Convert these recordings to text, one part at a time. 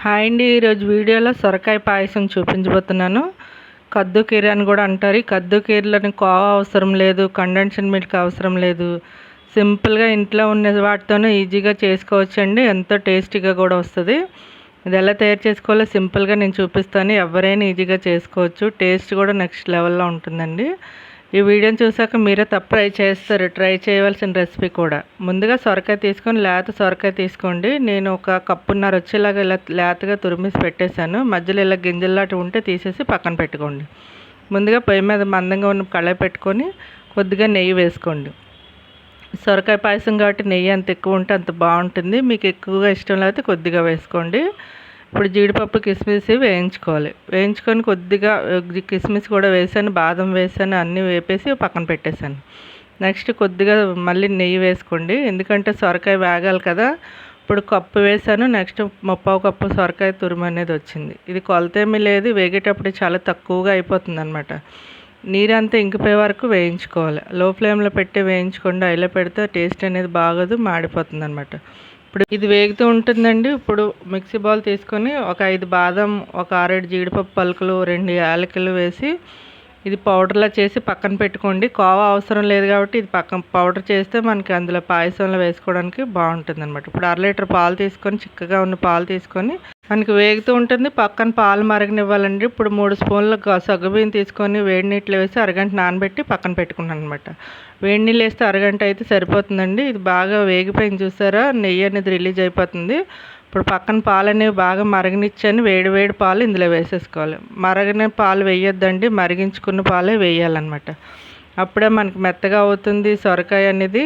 Hi అండి. ఈరోజు వీడియోలో సొరకాయ పాయసం చూపించబోతున్నాను. కద్దు కీర అని కూడా అంటారు. ఈ కద్దు కీరలని కోవా అవసరం లేదు, కండెన్స్డ్ మిల్క్ అవసరం లేదు. సింపుల్గా ఇంట్లో ఉన్న వాటితోనే ఈజీగా చేసుకోవచ్చండి. ఎంతో టేస్టీగా కూడా వస్తుంది. ఇది ఎలా తయారు చేసుకోవాలో సింపుల్గా నేను చూపిస్తాను. ఎవరైనా ఈజీగా చేసుకోవచ్చు. టేస్ట్ కూడా నెక్స్ట్ లెవెల్లో ఉంటుందండి. ఈ వీడియోని చూసాక మీరే ట్రై చేస్తారు. ట్రై చేయవలసిన రెసిపీ కూడా. ముందుగా సొరకాయ తీసుకొని లేత సొరకాయ తీసుకోండి. నేను ఒక కప్పున్నర వచ్చేలాగా ఇలా లేతగా తురిమేసి పెట్టేశాను. మధ్యలో ఇలా గింజల్లాంటి ఉంటే తీసేసి పక్కన పెట్టుకోండి. ముందుగా పొయ్యి మీద మందంగా ఉన్న కళాయి పెట్టుకొని కొద్దిగా నెయ్యి వేసుకోండి. సొరకాయ పాయసం కాబట్టి నెయ్యి ఎంత ఎక్కువ ఉంటే అంత బాగుంటుంది. మీకు ఎక్కువగా ఇష్టం లేకపోతే కొద్దిగా వేసుకోండి. ఇప్పుడు జీడిపప్పు కిస్మిస్ వేయించుకోవాలి. వేయించుకొని కొద్దిగా కిస్మిస్ కూడా వేసాను, బాదం వేసాను, అన్నీ వేపేసి పక్కన పెట్టేశాను. నెక్స్ట్ కొద్దిగా మళ్ళీ నెయ్యి వేసుకోండి, ఎందుకంటే సొరకాయ వేగాలి కదా. ఇప్పుడు కప్పు వేసాను. నెక్స్ట్ 3/4 కప్పు సొరకాయ తురుము అనేది వచ్చింది. ఇది కొలతేమీ లేదు, వేగేటప్పుడు చాలా తక్కువగా అయిపోతుంది అనమాట. నీరంతా ఇంకిపోయే వరకు వేయించుకోవాలి. లో ఫ్లేమ్లో పెట్టి వేయించుకోండి. హైలో పెడితే టేస్ట్ అనేది బాగోదు, మాడిపోతుంది అనమాట. ఇప్పుడు ఇది వేగుతూ ఉంటుందండి. ఇప్పుడు మిక్సీ బౌల్ తీసుకొని ఒక 5 బాదం, ఒక 6-7 జీడిపప్పు పలుకులు, 2 యాలకులు వేసి ఇది పౌడర్లా చేసి పక్కన పెట్టుకోండి. కోవా అవసరం లేదు కాబట్టి ఇది పక్కన పౌడర్ చేస్తే మనకి అందులో పాయసంలో వేసుకోవడానికి బాగుంటుంది అనమాట. ఇప్పుడు 1/2 లీటర్ పాలు తీసుకొని, చిక్కగా ఉన్న పాలు తీసుకొని మనకి వేగుతూ ఉంటుంది. పక్కన పాలు మరగనివ్వాలండి. ఇప్పుడు 3 స్పూన్ల సగ్గుబియ్యం తీసుకొని వేడి నీటిలో వేసి అరగంట నానబెట్టి పక్కన పెట్టుకున్నాను అనమాట. వేడి నీళ్ళు వేస్తే అరగంట అయితే సరిపోతుందండి. ఇది బాగా వేగిపోయింది చూసారా, నెయ్యి అనేది రిలీజ్ అయిపోతుంది. ఇప్పుడు పక్కన పాలు అనేవి బాగా మరగనిచ్చాను. వేడి వేడి పాలు ఇందులో వేసేసుకోవాలి. మరగని పాలు వేయొద్దండి, మరిగించుకున్న పాలే వేయాలన్నమాట. అప్పుడే మనకి మెత్తగా అవుతుంది సొరకాయ అనేది.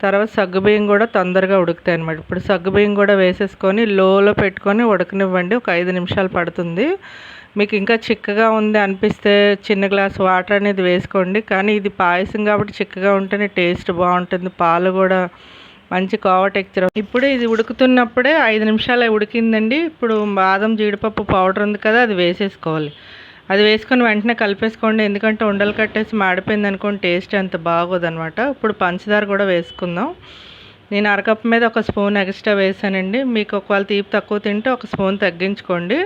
తర్వాత సగ్గుబియ్యం కూడా తొందరగా ఉడుకుతాయి అనమాట. ఇప్పుడు సగ్గుబియ్యం కూడా వేసేసుకొని లోలో పెట్టుకొని ఉడకనివ్వండి. ఒక 5 నిమిషాలు పడుతుంది. మీకు ఇంకా చిక్కగా ఉంది అనిపిస్తే చిన్న గ్లాస్ వాటర్ అనేది వేసుకోండి. కానీ ఇది పాయసం కాబట్టి చిక్కగా ఉంటేనే టేస్ట్ బాగుంటుంది. పాలు కూడా మంచి కోవా టెక్చర్. ఇప్పుడు ఇది ఉడుకుతున్నప్పుడే 5 నిమిషాలు ఉడికిందండి. ఇప్పుడు బాదం జీడిపప్పు పౌడర్ ఉంది కదా, అది వేసేసుకోవాలి. అది వేసుకొని వెంటనే కలిపేసుకోండి, ఎందుకంటే ఉండలు కట్టేసి మాడిపోయింది అనుకోండి టేస్ట్ అంత బాగోదనమాట. ఇప్పుడు పంచదార కూడా వేసుకుందాం. నేను అరకప్పు మీద ఒక స్పూన్ ఎక్స్ట్రా వేసానండి. మీకు ఒకవేళ తీపి తక్కువ తింటే ఒక స్పూన్ తగ్గించుకోండి.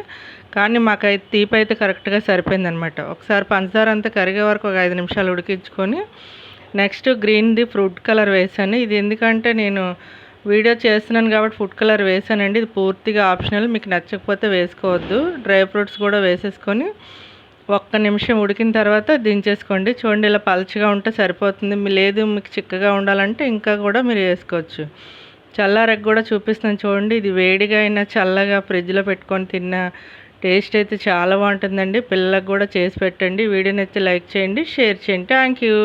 కానీ మాకైతే తీపి అయితే కరెక్ట్గా సరిపోయిందనమాట. ఒకసారి పంచదార అంతా కరిగే వరకు ఒక 5 నిమిషాలు ఉడికించుకొని నెక్స్ట్ గ్రీన్ది ఫుడ్ కలర్ వేసాను. ఇది ఎందుకంటే నేను వీడియో చేస్తున్నాను కాబట్టి ఫుడ్ కలర్ వేసానండి. ఇది పూర్తిగా ఆప్షనల్, మీకు నచ్చకపోతే వేసుకోవద్దు. డ్రై ఫ్రూట్స్ కూడా వేసేసుకొని ఒక్క నిమిషం ఉడికిన తర్వాత దించేసుకోండి. చూడండి, ఇలా పలచగా ఉంటే సరిపోతుంది. లేదు మీకు చిక్కగా ఉండాలంటే ఇంకా కూడా మీరు వేసుకోవచ్చు. చల్లారకి కూడా చూపిస్తాను చూడండి. ఇది వేడిగా అయినా చల్లగా ఫ్రిడ్జ్లో పెట్టుకొని తిన్న టేస్ట్ అయితే చాలా బాగుంటుందండి. పిల్లలకు కూడా చేసి పెట్టండి. వీడియో నచ్చితే లైక్ చేయండి, షేర్ చేయండి. Thank you.